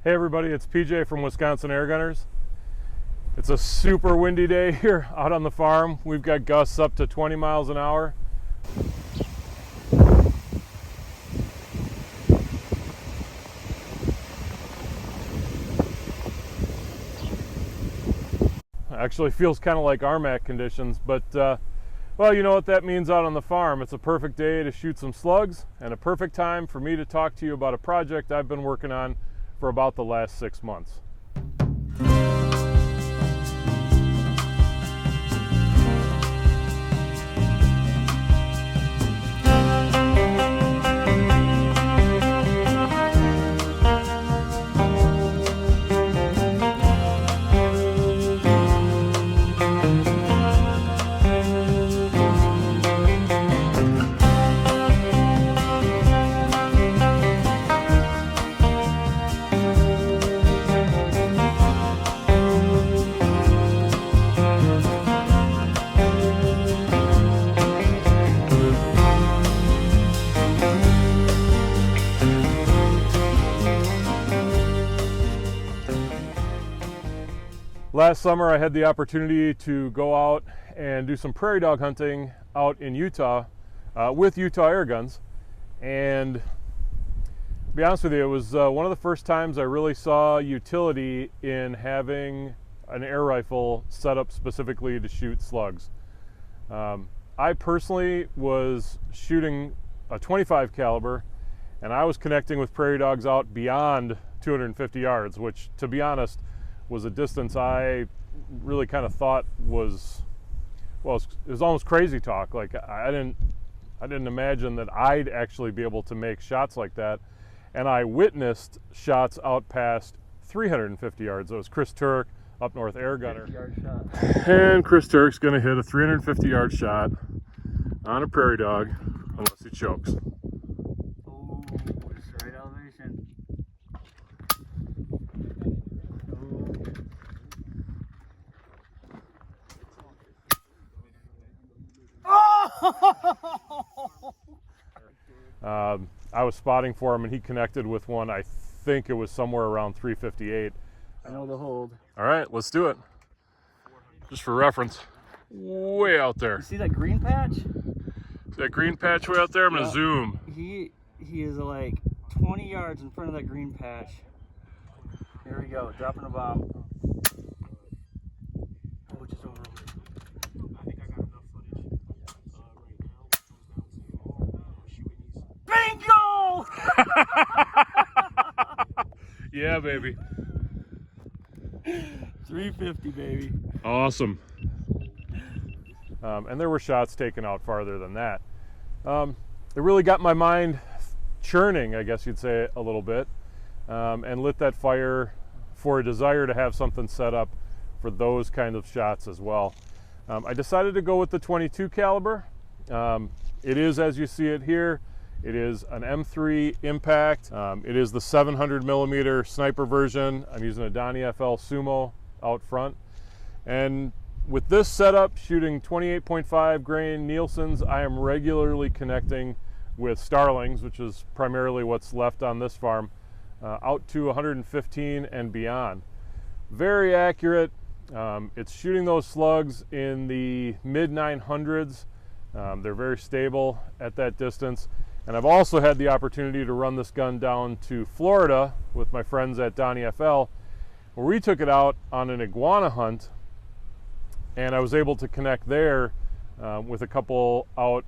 Hey everybody, it's PJ from Wisconsin Air Gunners. It's a super windy day here out on the farm. We've got gusts up to 20 miles an hour. Actually feels kind of like RMAC conditions, but well, you know what that means out on the farm. It's a perfect day to shoot some slugs and a perfect time for me to talk to you about a project I've been working on for about the last 6 months. Last summer I had the opportunity to go out and do some prairie dog hunting out in Utah with Utah air guns, and to be honest with you, it was one of the first times I really saw utility in having an air rifle set up specifically to shoot slugs. I personally was shooting a 25 caliber and I was connecting with prairie dogs out beyond 250 yards, which, to be honest, was a distance I really kind of thought was, well, it was almost crazy talk. Like I didn't imagine that I'd actually be able to make shots like that. And I witnessed shots out past 350 yards. It was Chris Turk, up north air gunner. And Chris Turk's gonna hit a 350 yard shot on a prairie dog unless he chokes. Oh, it's right elevation. I was spotting for him and he connected with one. I think it was somewhere around 358. I know the hold. All right, let's do it. Just for reference, way out there. You see that green patch? That green patch way out there, I'm gonna zoom. He is like 20 yards in front of that green patch. Here we go, dropping a bomb. Oh, just over. I think I got enough footage right now. Bingo! Yeah, baby. 350, baby. Awesome. And there were shots taken out farther than that. It really got my mind churning, I guess you'd say, a little bit, and lit that fire for a desire to have something set up for those kind of shots as well. I decided to go with the 22 caliber. It is, as you see it here, it is an M3 impact. It is the 700 millimeter sniper version. I'm using a Donnie FL Sumo out front. And with this setup, shooting 28.5 grain Nielsen's, I am regularly connecting with starlings, which is primarily what's left on this farm, out to 115 and beyond. Very accurate. It's shooting those slugs in the mid 900s. They're very stable at that distance. And I've also had the opportunity to run this gun down to Florida with my friends at Donnie FL, where we took it out on an iguana hunt, and I was able to connect there with a couple out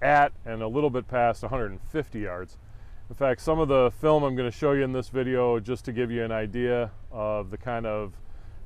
at and a little bit past 150 yards. In fact, some of the film I'm going to show you in this video, just to give you an idea of the kind of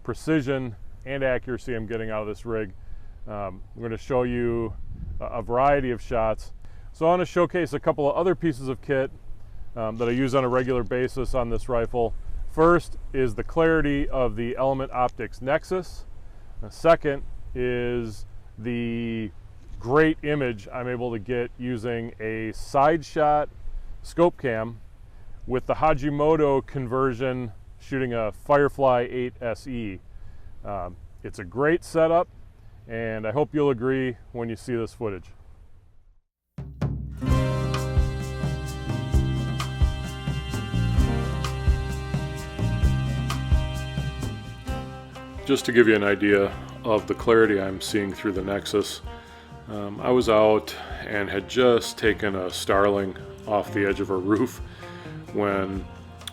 precision and accuracy I'm getting out of this rig. I'm going to show you a variety of shots. So I want to showcase a couple of other pieces of kit that I use on a regular basis on this rifle. First is the clarity of the Element Optics Nexus. The second is the great image I'm able to get using a side shot scope cam with the Hajimoto conversion shooting a Firefly 8 SE. It's a great setup, and I hope you'll agree when you see this footage. Just to give you an idea of the clarity I'm seeing through the Nexus, I was out and had just taken a starling off the edge of a roof when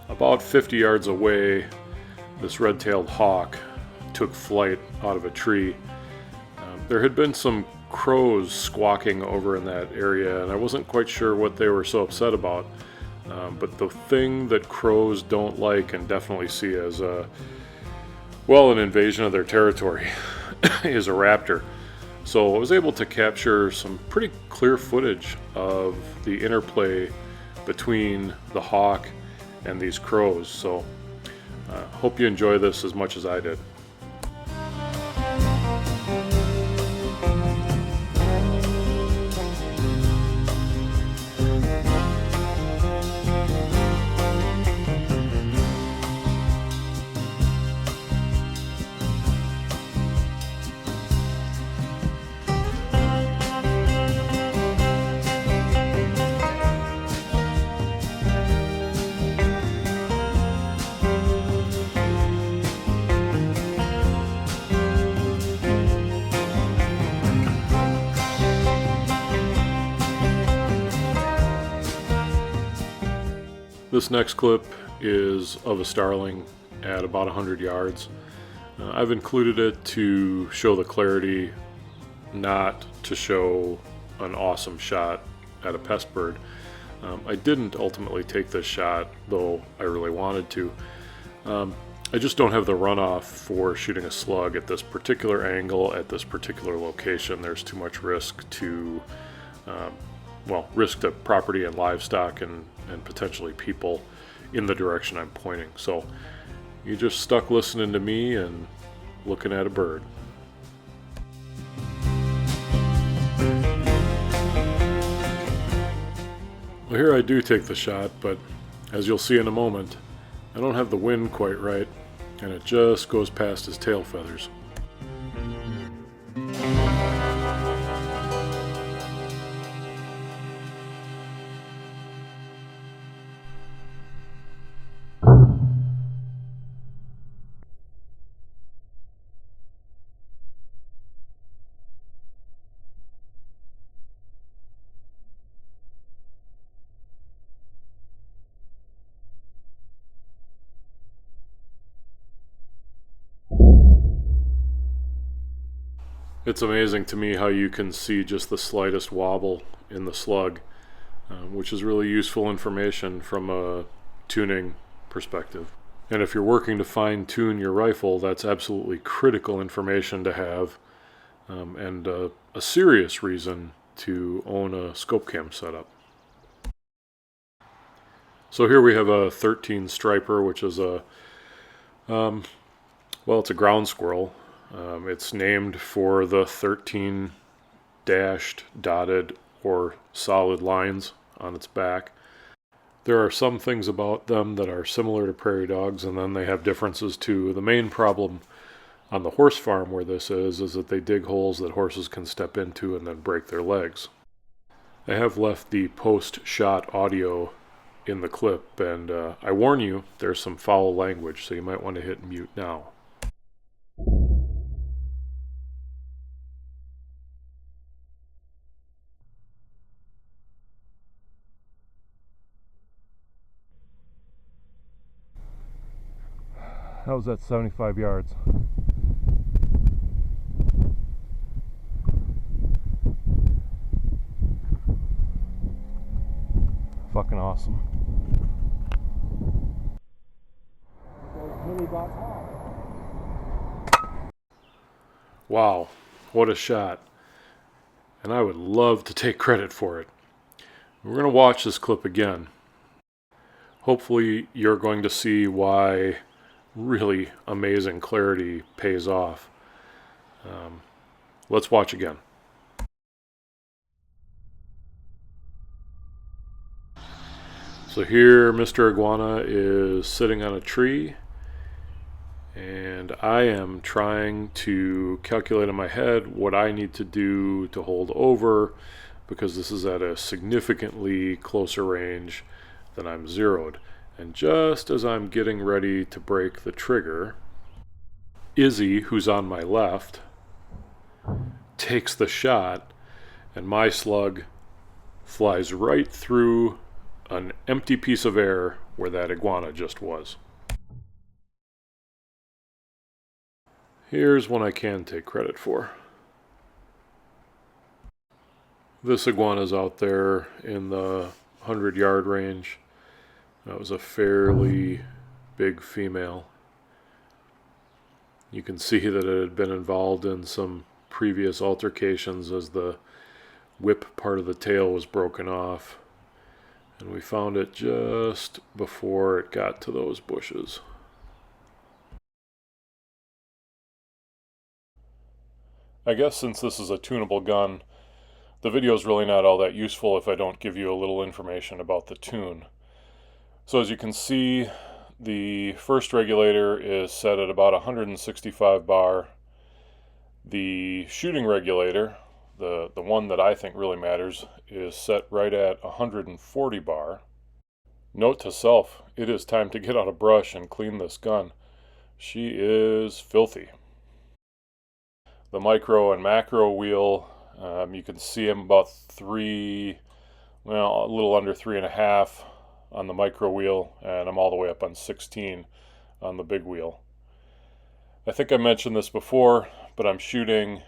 about 50 yards away this red-tailed hawk took flight out of a tree. There had been some crows squawking over in that area, and I wasn't quite sure what they were so upset about. But the thing that crows don't like and definitely see as an invasion of their territory is a raptor. So I was able to capture some pretty clear footage of the interplay between the hawk and these crows. So hope you enjoy this as much as I did. This next clip is of a starling at about 100 yards. I've included it to show the clarity, not to show an awesome shot at a pest bird. I didn't ultimately take this shot, though I really wanted to. I just don't have the runoff for shooting a slug at this particular angle, at this particular location. There's too much risk to risk to property and livestock and potentially people in the direction I'm pointing. So you just stuck listening to me and looking at a bird. Well, here I do take the shot, but as you'll see in a moment, I don't have the wind quite right, and it just goes past his tail feathers. It's amazing to me how you can see just the slightest wobble in the slug, which is really useful information from a tuning perspective. And if you're working to fine-tune your rifle, that's absolutely critical information to have, and a serious reason to own a scope cam setup. So here we have a 13 striper, which is it's a ground squirrel. It's named for the 13 dashed, dotted, or solid lines on its back. There are some things about them that are similar to prairie dogs, and then they have differences too. The main problem on the horse farm where this is that they dig holes that horses can step into and then break their legs. I have left the post-shot audio in the clip, and I warn you, there's some foul language, so you might want to hit mute now. How was that 75 yards? Fucking awesome. Wow, what a shot. And I would love to take credit for it. We're going to watch this clip again. Hopefully you're going to see why really amazing clarity pays off. Let's watch again. So here Mr. Iguana is sitting on a tree, and I am trying to calculate in my head what I need to do to hold over, because this is at a significantly closer range than I'm zeroed. And just as I'm getting ready to break the trigger, Izzy, who's on my left, takes the shot, and my slug flies right through an empty piece of air where that iguana just was. Here's one I can take credit for. This iguana's out there in the 100-yard range. That was a fairly big female. You can see that it had been involved in some previous altercations as the whip part of the tail was broken off. And we found it just before it got to those bushes. I guess since this is a tunable gun, the video is really not all that useful if I don't give you a little information about the tune. So as you can see, the first regulator is set at about 165 bar. The shooting regulator, the one that I think really matters, is set right at 140 bar. Note to self, it is time to get out a brush and clean this gun. She is filthy. The micro and macro wheel, you can see them about a little under 3.5 on the micro wheel, and I'm all the way up on 16 on the big wheel. I think I mentioned this before, but I'm shooting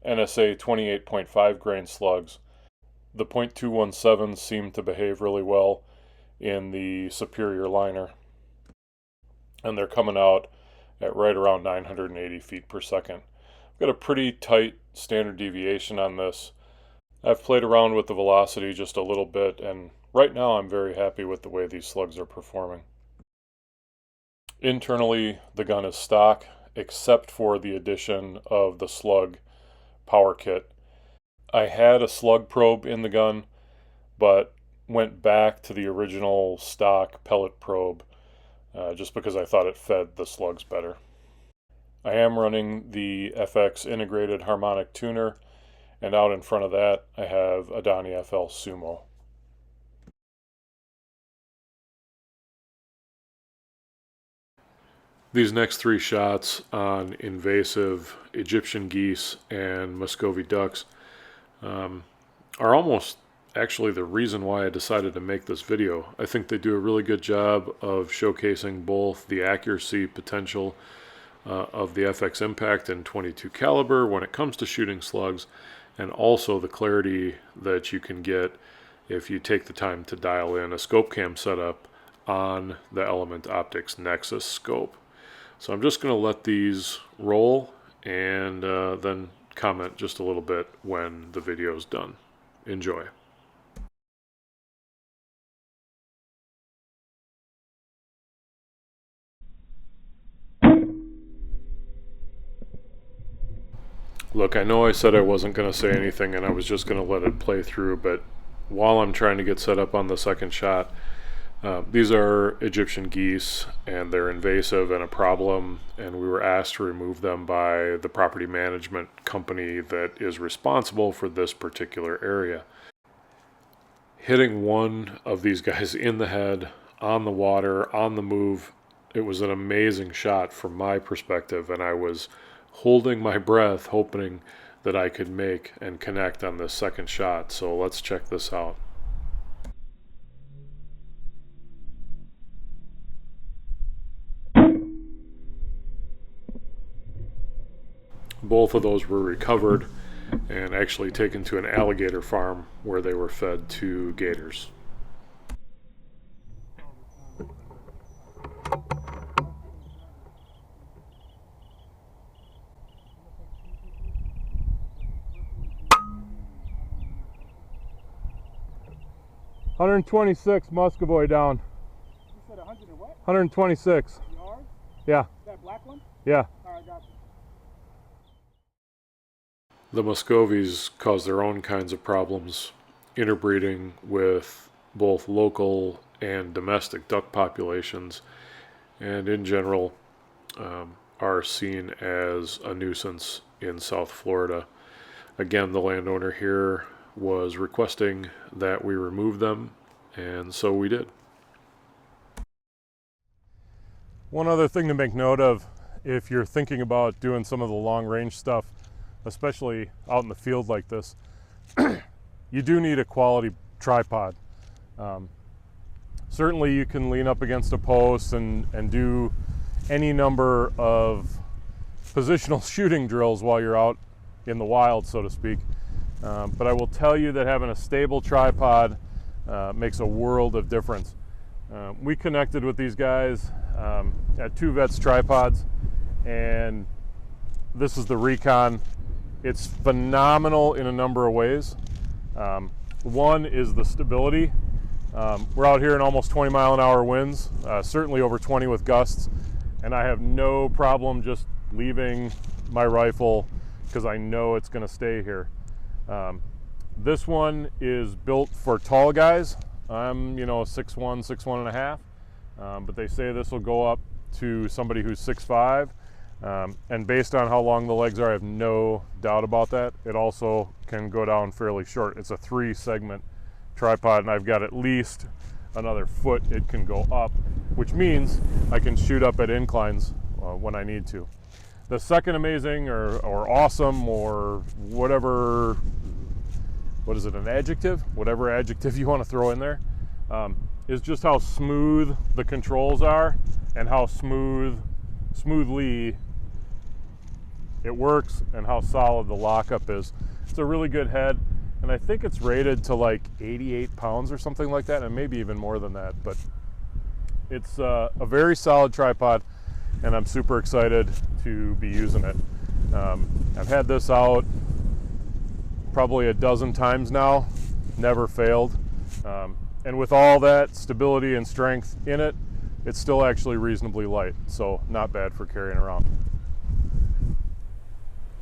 NSA 28.5 grain slugs. The .217 seem to behave really well in the superior liner, and they're coming out at right around 980 feet per second. I've got a pretty tight standard deviation on this. I've played around with the velocity just a little bit, and right now I'm very happy with the way these slugs are performing. Internally, the gun is stock, except for the addition of the slug power kit. I had a slug probe in the gun, but went back to the original stock pellet probe just because I thought it fed the slugs better. I am running the FX integrated harmonic tuner, and out in front of that I have a Donnie FL Sumo. These next three shots on invasive Egyptian geese and Muscovy ducks are almost actually the reason why I decided to make this video. I think they do a really good job of showcasing both the accuracy potential of the FX Impact and .22 caliber when it comes to shooting slugs, and also the clarity that you can get if you take the time to dial in a scope cam setup on the Element Optics Nexus scope. So I'm just going to let these roll and then comment just a little bit when the video is done. Enjoy. Look, I know I said I wasn't going to say anything and I was just going to let it play through, but while I'm trying to get set up on the second shot, these are Egyptian geese and they're invasive and a problem, and we were asked to remove them by the property management company that is responsible for this particular area. Hitting one of these guys in the head, on the water, on the move, it was an amazing shot from my perspective, and I was holding my breath hoping that I could make and connect on this second shot. So let's check this out. Both of those were recovered and actually taken to an alligator farm where they were fed to gators. $126 Muscovy down. You said 100 and what? 126. Yards? Yeah. That black one? Yeah. Alright, got you. The Muscovies cause their own kinds of problems, interbreeding with both local and domestic duck populations, and in general are seen as a nuisance in South Florida. Again, the landowner here was requesting that we remove them, and so we did. One other thing to make note of if you're thinking about doing some of the long range stuff, especially out in the field like this, you do need a quality tripod. Certainly you can lean up against a post and do any number of positional shooting drills while you're out in the wild, so to speak. But I will tell you that having a stable tripod makes a world of difference. We connected with these guys at Two Vets Tripods, and this is the Recon. It's phenomenal in a number of ways. One is the stability. We're out here in almost 20-mile-an-hour winds, certainly over 20 with gusts, and I have no problem just leaving my rifle because I know it's going to stay here. This one is built for tall guys. I'm, 6'1", 6'1 and a half, but they say this will go up to somebody who's 6'5", and based on how long the legs are, I have no doubt about that. It also can go down fairly short. It's a 3-segment tripod, and I've got at least another foot it can go up, which means I can shoot up at inclines when I need to. The second amazing or awesome or whatever, what is it, an adjective? Whatever adjective you want to throw in there, is just how smooth the controls are and how smoothly it works and how solid the lockup is. It's a really good head, and I think it's rated to like 88 pounds or something like that, and maybe even more than that, but it's a very solid tripod, and I'm super excited to be using it. I've had this out probably a dozen times now, never failed, and with all that stability and strength in it, it's still actually reasonably light, so not bad for carrying around.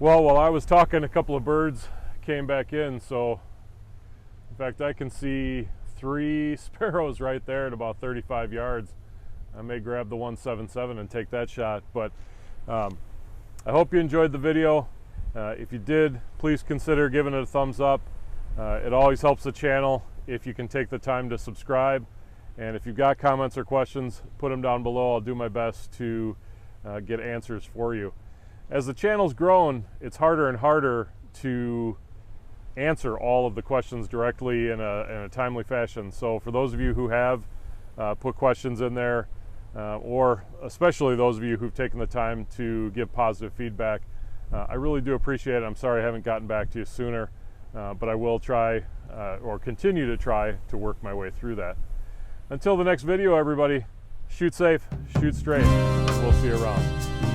Well, while I was talking, a couple of birds came back in, so in fact I can see 3 sparrows right there at about 35 yards. I may grab the 177 and take that shot, but I hope you enjoyed the video. If you did, please consider giving it a thumbs up. It always helps the channel if you can take the time to subscribe, and if you've got comments or questions, put them down below. I'll do my best to get answers for you. As the channel's grown, it's harder and harder to answer all of the questions directly in a timely fashion. So for those of you who have put questions in there, or especially those of you who've taken the time to give positive feedback, I really do appreciate it. I'm sorry I haven't gotten back to you sooner, but I will try or continue to try to work my way through that. Until the next video, everybody, shoot safe, shoot straight. We'll see you around.